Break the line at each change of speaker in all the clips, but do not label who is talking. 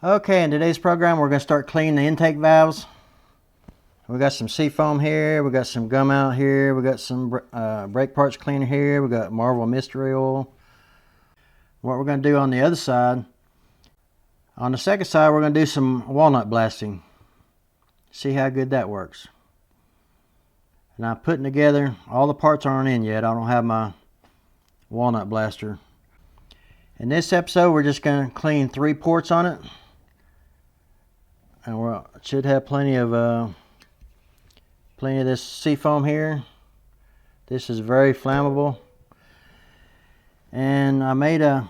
Okay, in today's program we're going to start cleaning the intake valves. We got some seafoam here, we got some gum out here, we got some brake parts cleaner here, we got Marvel mystery oil. What we're going to do on the other side, on the second side we're going to do some walnut blasting. See how good that works. And I'm putting together, all the parts aren't in yet, I don't have my walnut blaster. In this episode we're just going to clean 3 ports on it. And we should have plenty of this seafoam here. This is very flammable. And I made a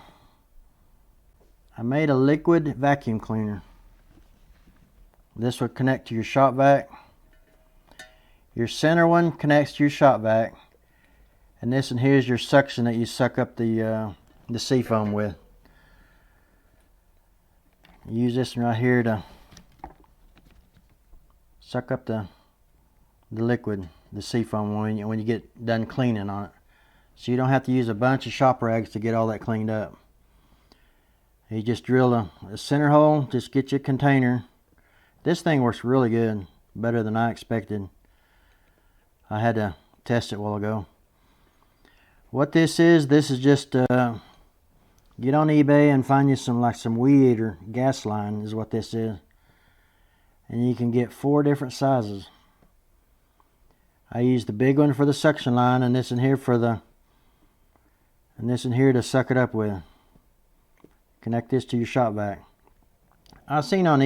liquid vacuum cleaner. This would connect to your shop vac. Your center one connects to your shop vac, and this one here is your suction that you suck up the seafoam with. Use this one right here to suck up the liquid, the seafoam, when you get done cleaning on it. So you don't have to use a bunch of shop rags to get all that cleaned up. You just drill a center hole, just get your container. This thing works really good, better than I expected. I had to test it a while ago. What this is just get on eBay and find you some weed eater gas line is what this is. And you can get 4 different sizes. I use the big one for the suction line, and this in here to suck it up with. Connect this to your shop vac. I've seen on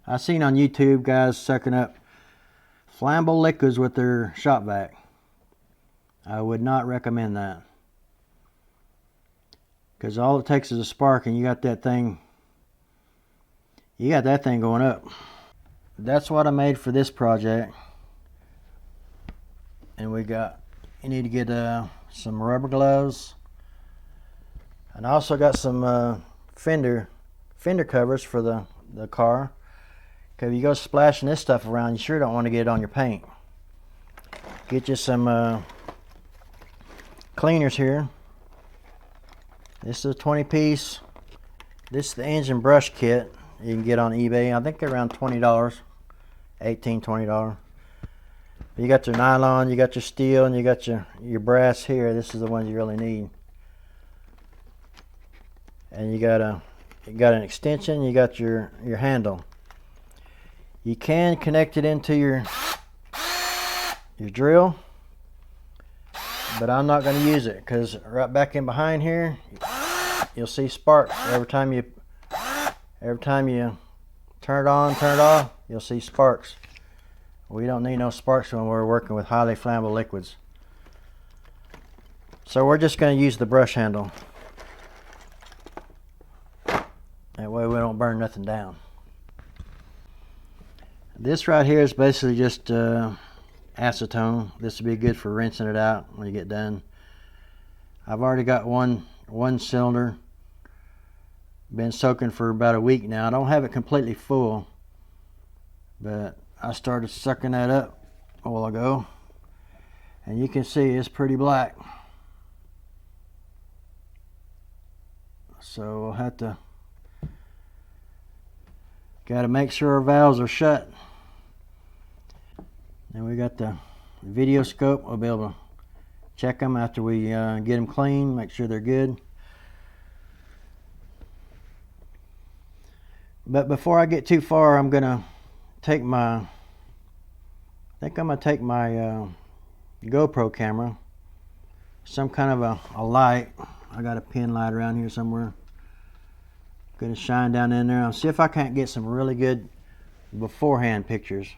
YouTube guys sucking up flammable liquids with their shop vac. I would not recommend that, because all it takes is a spark and you got that thing going up. That's what I made for this project. And you need to get some rubber gloves, and I also got some fender covers for the car, because if you go splashing this stuff around, you sure don't want to get it on your paint. Get you some cleaners here. This is a 20-piece. This is the engine brush kit you can get on eBay. I think they're around $20, $18, $20. You got your nylon, you got your steel, and you got your brass here. This is the ones you really need. And you got an extension, you got your handle. You can connect it into your drill, but I'm not going to use it, because right back in behind here you'll see sparks every time you turn it on, turn it off. You'll see sparks. We don't need no sparks when we're working with highly flammable liquids. So we're just going to use the brush handle. That way we don't burn nothing down. This right here is basically just acetone. This would be good for rinsing it out when you get done. I've already got one cylinder. Been soaking for about a week now. I don't have it completely full, but I started sucking that up a while ago, and you can see it's pretty black. So we'll have to got to make sure our valves are shut. And we got the video scope. We'll be able to check them after we get them clean, make sure they're good. But before I get too far, I'm gonna take my GoPro camera, some kind of a light. I got a pin light around here somewhere. Gonna shine down in there. I'll see if I can't get some really good beforehand pictures.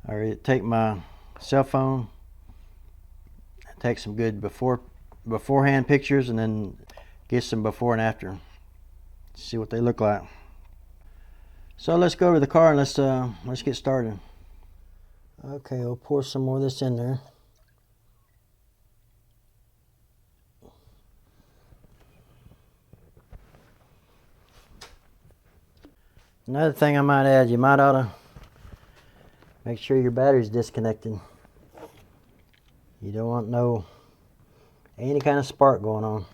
Or take my cell phone, take some good beforehand pictures, and then get some before and after. See what they look like. So let's go to the car and let's get started. Okay, we'll pour some more of this in there. Another thing I might add, you might ought to make sure your battery's disconnected. You don't want any kind of spark going on.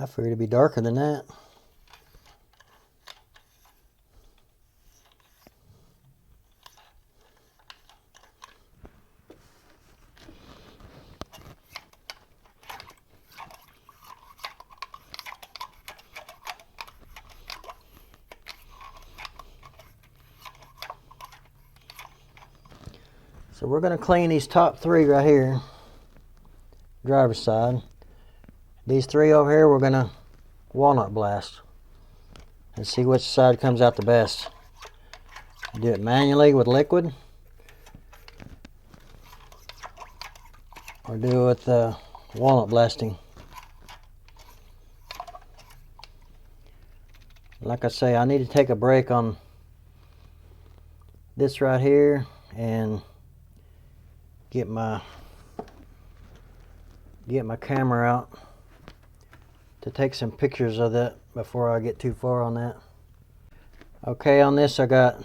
I figured it'd be darker than that. So we're going to clean these top three right here, driver's side. These three over here we're going to walnut blast and see which side comes out the best. Do it manually with liquid, or do it with walnut blasting. Like I say, I need to take a break on this right here and get my camera out to take some pictures of that before I get too far on that. Okay, on this I got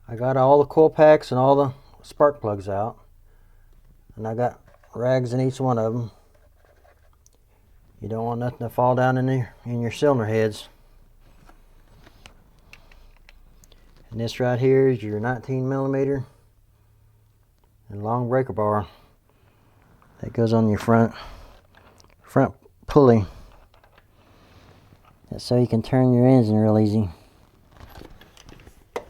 all the coil packs and all the spark plugs out, and I got rags in each one of them. You don't want nothing to fall down in your cylinder heads. And this right here is your 19mm and long breaker bar that goes on your front pulley. That's so you can turn your engine real easy. Okay,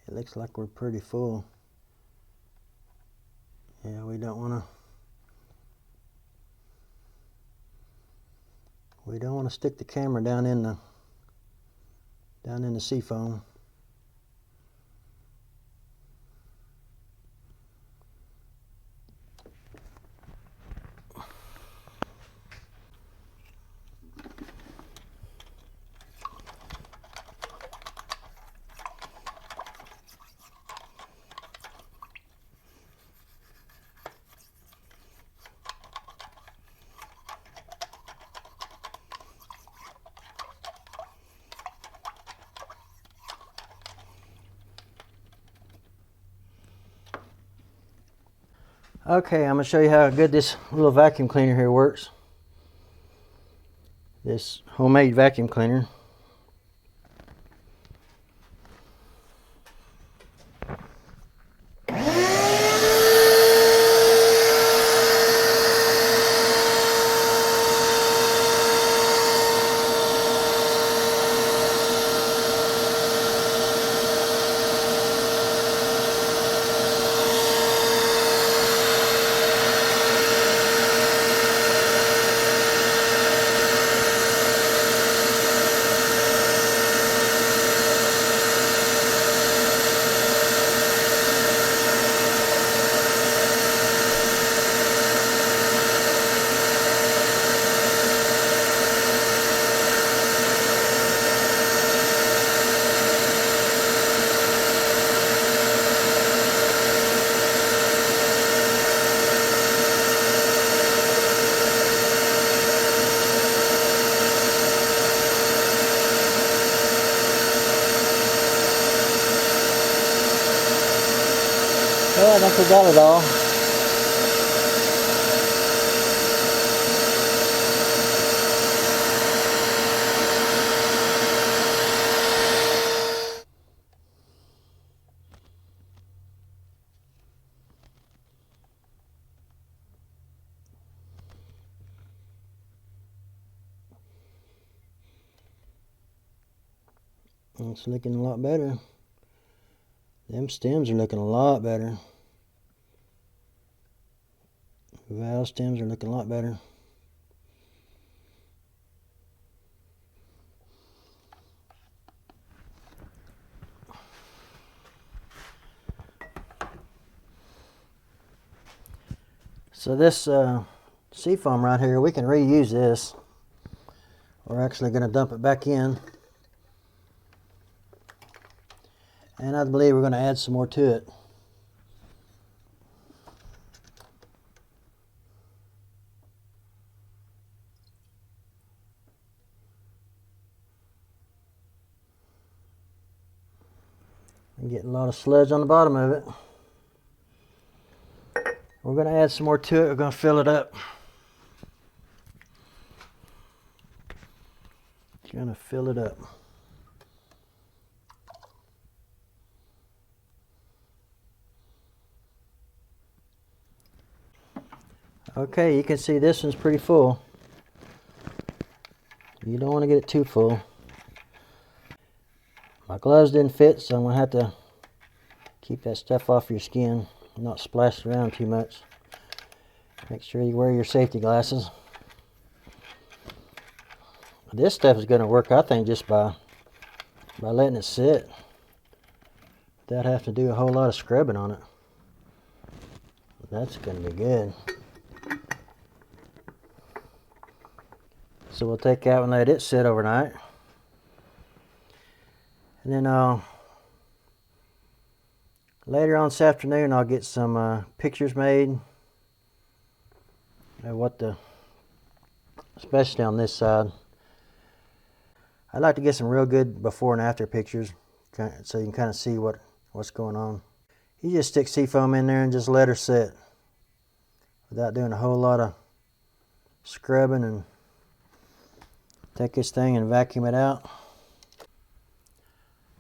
it looks like we're pretty full. Yeah, we don't want to stick the camera down in the seafoam. Okay, I'm going to show you how good this little vacuum cleaner here works. This homemade vacuum cleaner. Well, I think we got it all. It's looking a lot better. Them stems are looking a lot better. Valve stems are looking a lot better. So this seafoam right here, we can reuse this. We're actually going to dump it back in. And I believe we're going to add some more to it. I'm getting a lot of sludge on the bottom of it. We're going to add some more to it. We're going to fill it up. Going to fill it up. Okay, you can see this one's pretty full. You don't want to get it too full. My gloves didn't fit, so I'm going to have to keep that stuff off your skin, not splash around too much. Make sure you wear your safety glasses. This stuff is going to work, I think, just by letting it sit without having to do a whole lot of scrubbing on it. That's going to be good. So we'll take that and let it sit overnight. And then later on this afternoon I'll get some pictures made of what especially on this side. I'd like to get some real good before and after pictures so you can kind of see what's going on. You just stick seafoam in there and just let her sit without doing a whole lot of scrubbing, and take this thing and vacuum it out.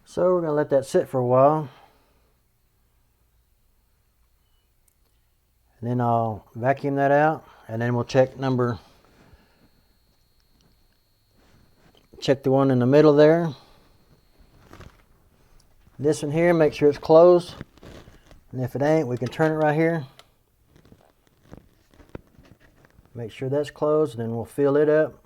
So we're going to let that sit for a while. And then I'll vacuum that out, and then we'll check the one in the middle there. This one here, make sure it's closed. And if it ain't, we can turn it right here. Make sure that's closed, and then we'll fill it up.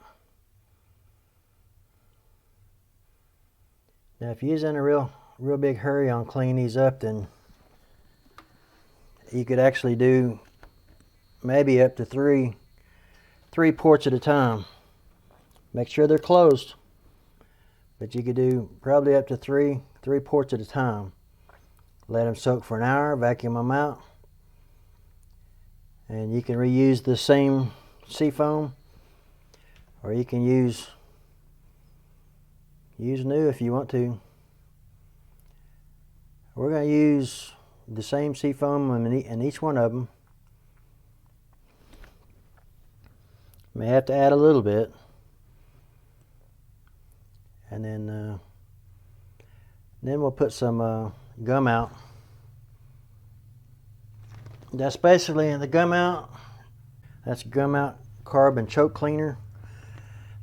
Now if you're in a real big hurry on cleaning these up, then you could actually do maybe up to three ports at a time. Make sure they're closed, but you could do probably up to three ports at a time. Let them soak for an hour, vacuum them out, and you can reuse the same seafoam, or you can use new if you want to. We're going to use the same seafoam in each one of them. May have to add a little bit, and then we'll put some gum out. That's basically in the gum out. That's gum out carb and choke cleaner.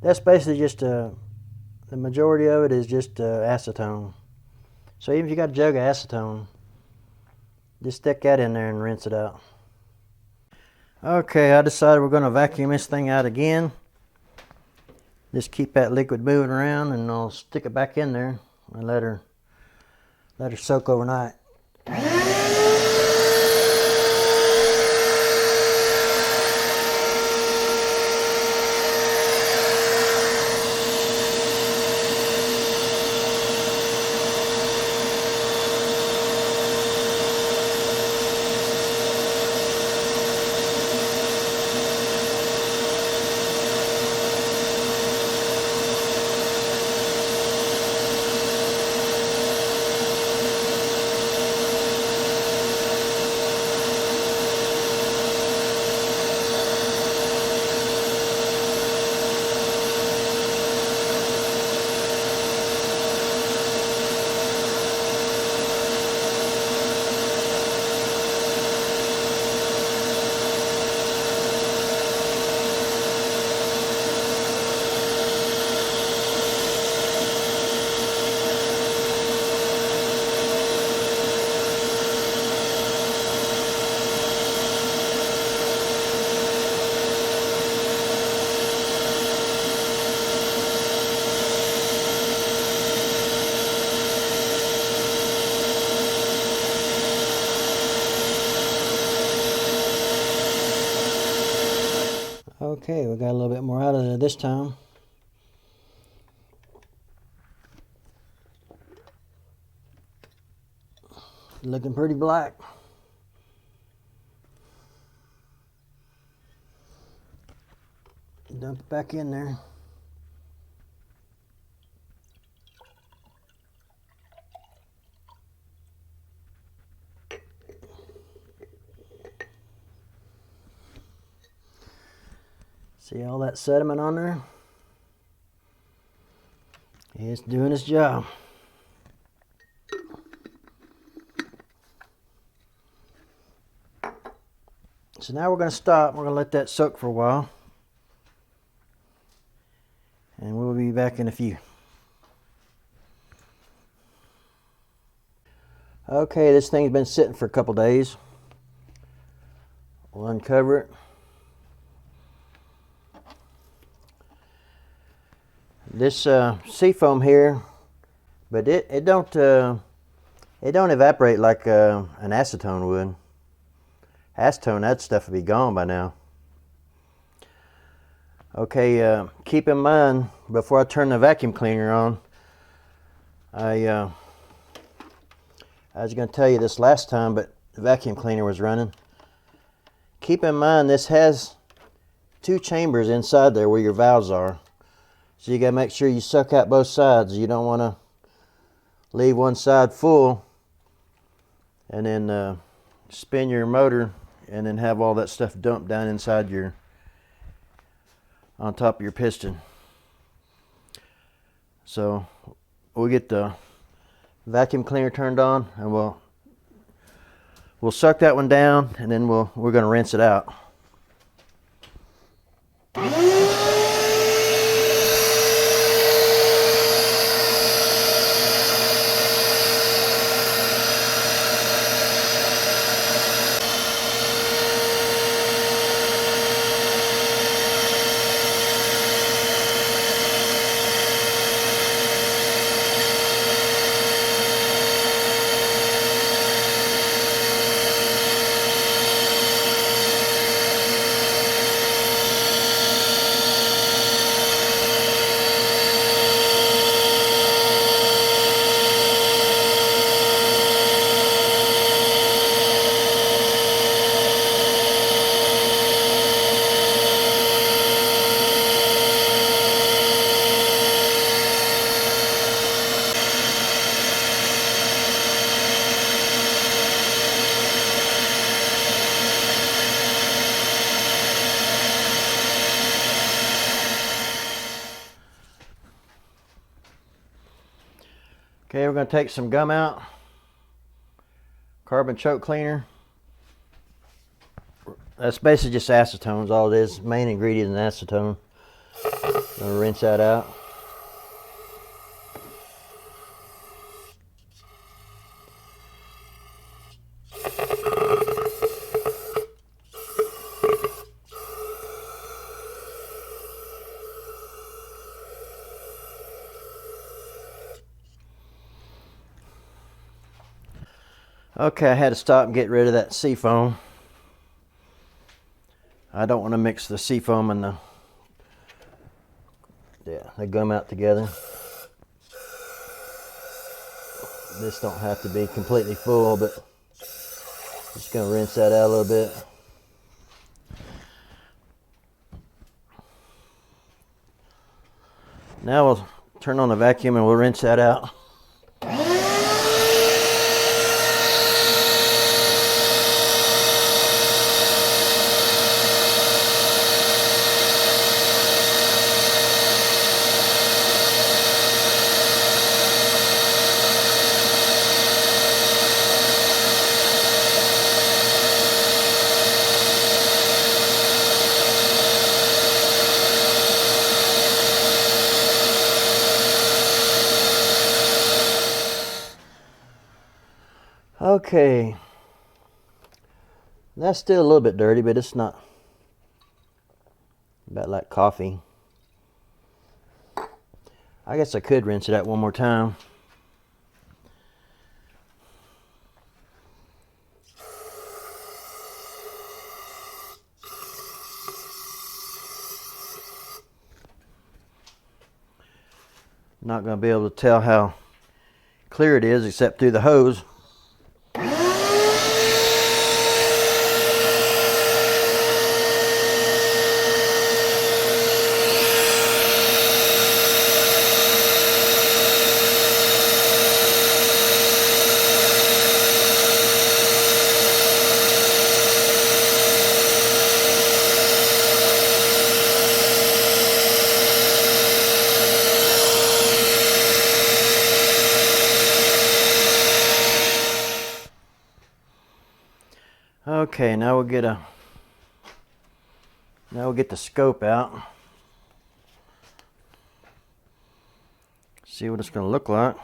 That's basically just the majority of it is just acetone. So even if you got a jug of acetone, just stick that in there and rinse it out. Okay, I decided we're going to vacuum this thing out again. Just keep that liquid moving around, and I'll stick it back in there and let her soak overnight. Okay, we got a little bit more out of it this time. Looking pretty black. Dump it back in there. See all that sediment on there? It's doing its job. So now we're going to stop. We're going to let that soak for a while. And we'll be back in a few. Okay, this thing's been sitting for a couple days. We'll uncover it. This seafoam here, but it don't evaporate like an acetone would. Acetone, that stuff would be gone by now. Okay, keep in mind before I turn the vacuum cleaner on, I was going to tell you this last time, but the vacuum cleaner was running. Keep in mind this has 2 chambers inside there where your valves are. So you got to make sure you suck out both sides. You don't want to leave one side full and then spin your motor and then have all that stuff dumped down inside on top of your piston. So we'll get the vacuum cleaner turned on and we'll suck that one down, and then we're going to rinse it out. Okay, we're going to take some gum out, carbon choke cleaner. That's basically just acetone, all it is. Main ingredient is acetone. Going to rinse that out. Okay, I had to stop and get rid of that seafoam. I don't want to mix the seafoam and the gum out together. This don't have to be completely full, but just going to rinse that out a little bit. Now we'll turn on the vacuum and we'll rinse that out. Okay, that's still a little bit dirty, but it's not about like coffee. I guess I could rinse it out one more time. Not going to be able to tell how clear it is except through the hose. Okay, now we'll get the scope out. See what it's going to look like.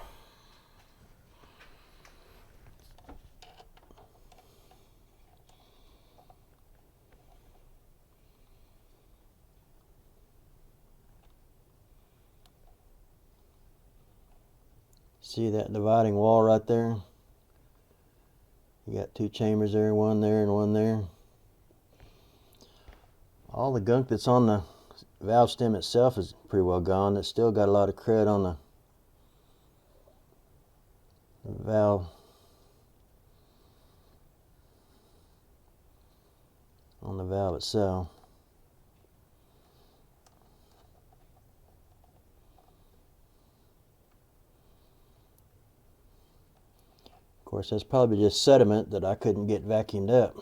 See that dividing wall right there? You got two chambers there, one there and one there. All the gunk that's on the valve stem itself is pretty well gone. It's still got a lot of crud on the valve. On the valve itself. Of course, that's probably just sediment that I couldn't get vacuumed up.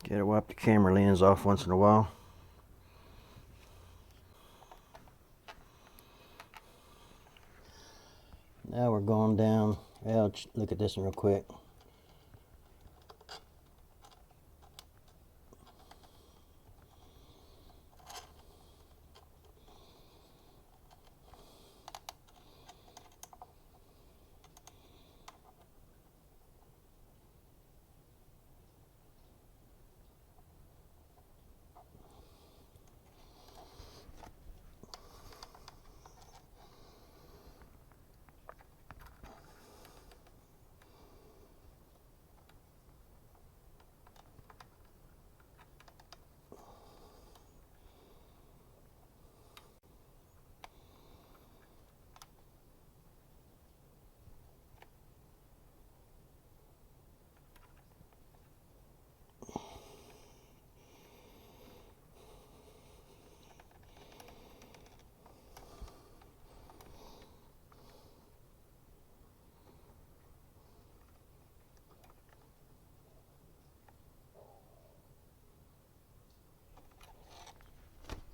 Gotta wipe the camera lens off once in a while. Now we're going down. Well, look at this one real quick.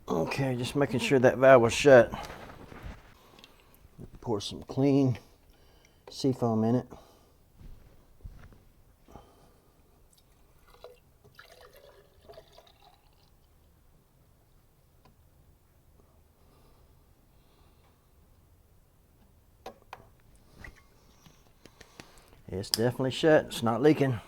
Okay, just making sure that valve was shut. Pour some clean seafoam in it. It's definitely shut. It's not leaking.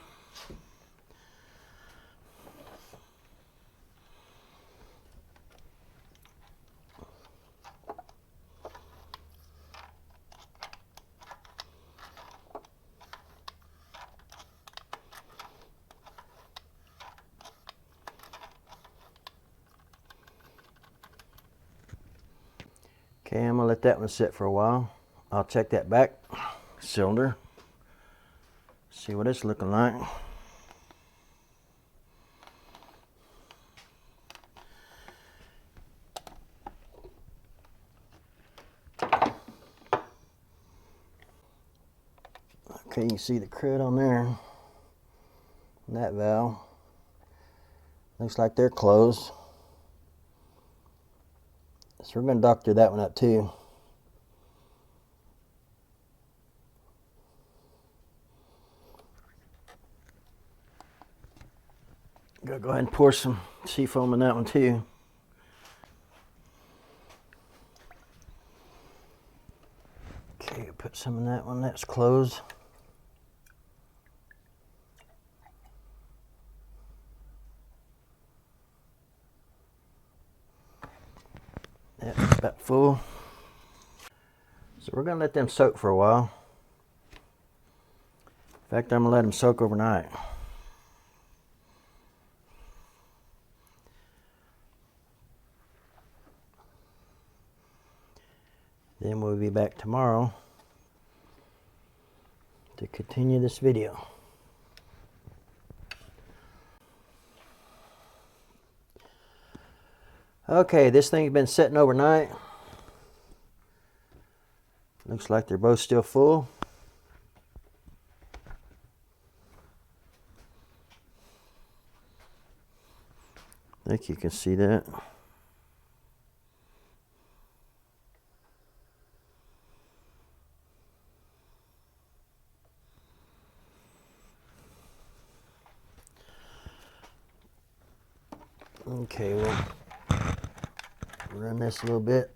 Okay, I'm gonna let that one sit for a while. I'll check that back cylinder. See what it's looking like. Okay, you can see the crud on there. On that valve. Looks like they're closed. So we're going to doctor that one up too. Go ahead and pour some seafoam in that one too. Okay, put some in that one. That's closed. That's about full. So we're going to let them soak for a while. In fact, I'm going to let them soak overnight. Then we'll be back tomorrow to continue this video. Okay, this thing's been sitting overnight. Looks like they're both still full. I think you can see that. Okay, we'll run this a little bit.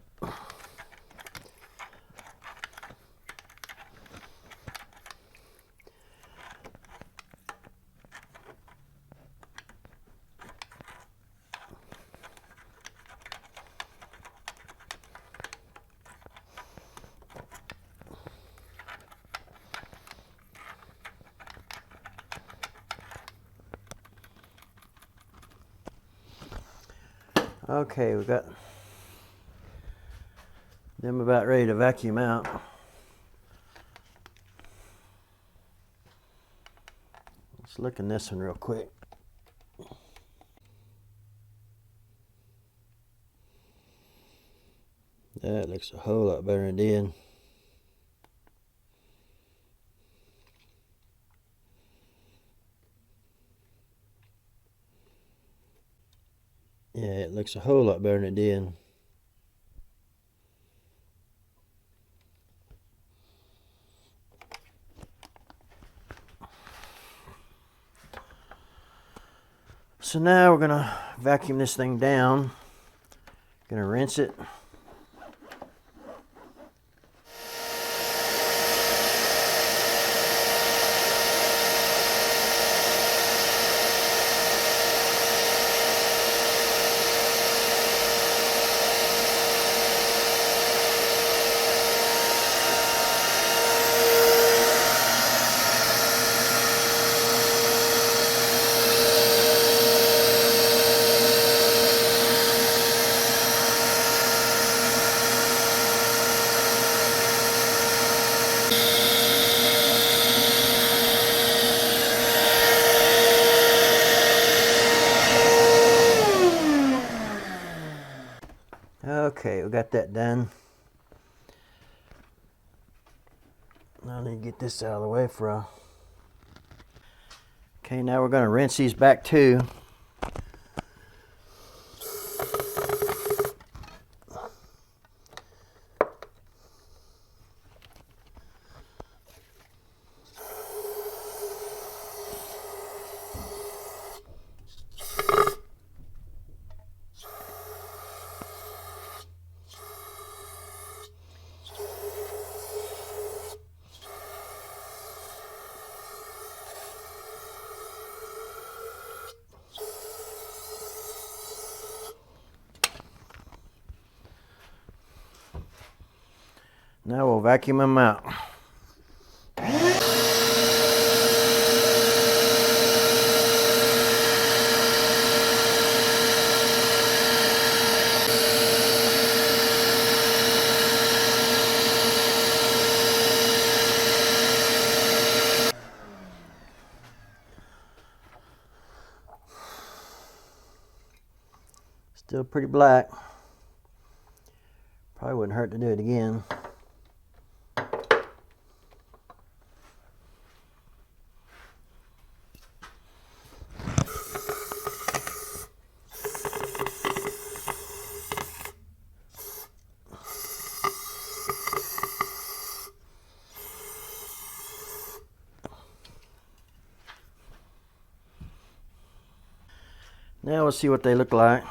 Okay, we got them about ready to vacuum out. Let's look in this one real quick. That looks a whole lot better than it did. Yeah, it looks a whole lot better than it did. So now we're gonna vacuum this thing down. Gonna rinse it. Okay, we got that done. Now I need to get this out of the way for a... Okay, now we're going to rinse these back too. Now we'll vacuum them out. Still pretty black. Probably wouldn't hurt to do it again. Now we'll see what they look like.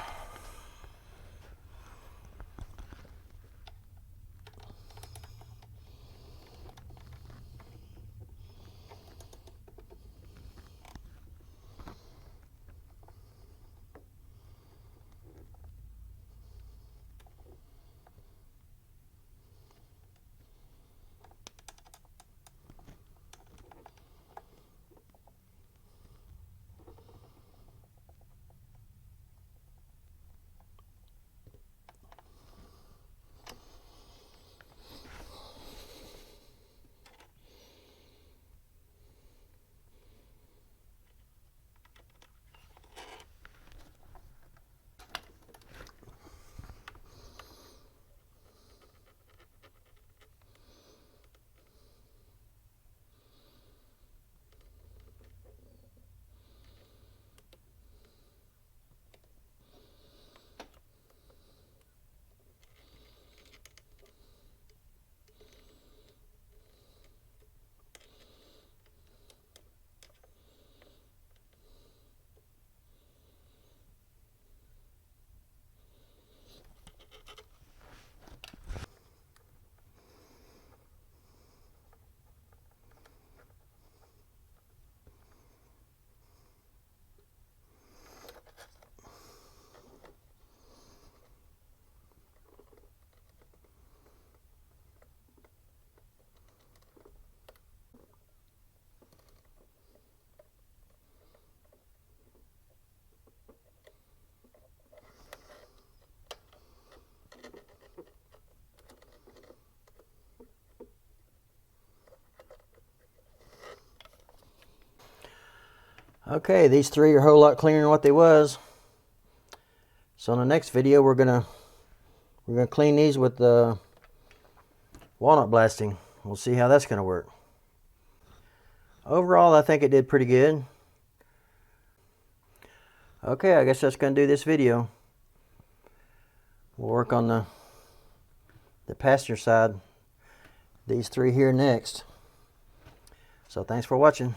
Okay, these three are a whole lot cleaner than what they was. So in the next video, we're gonna clean these with the walnut blasting. We'll see how that's gonna work. Overall, I think it did pretty good. Okay, I guess that's gonna do this video. We'll work on the passenger side. These three here next. So thanks for watching.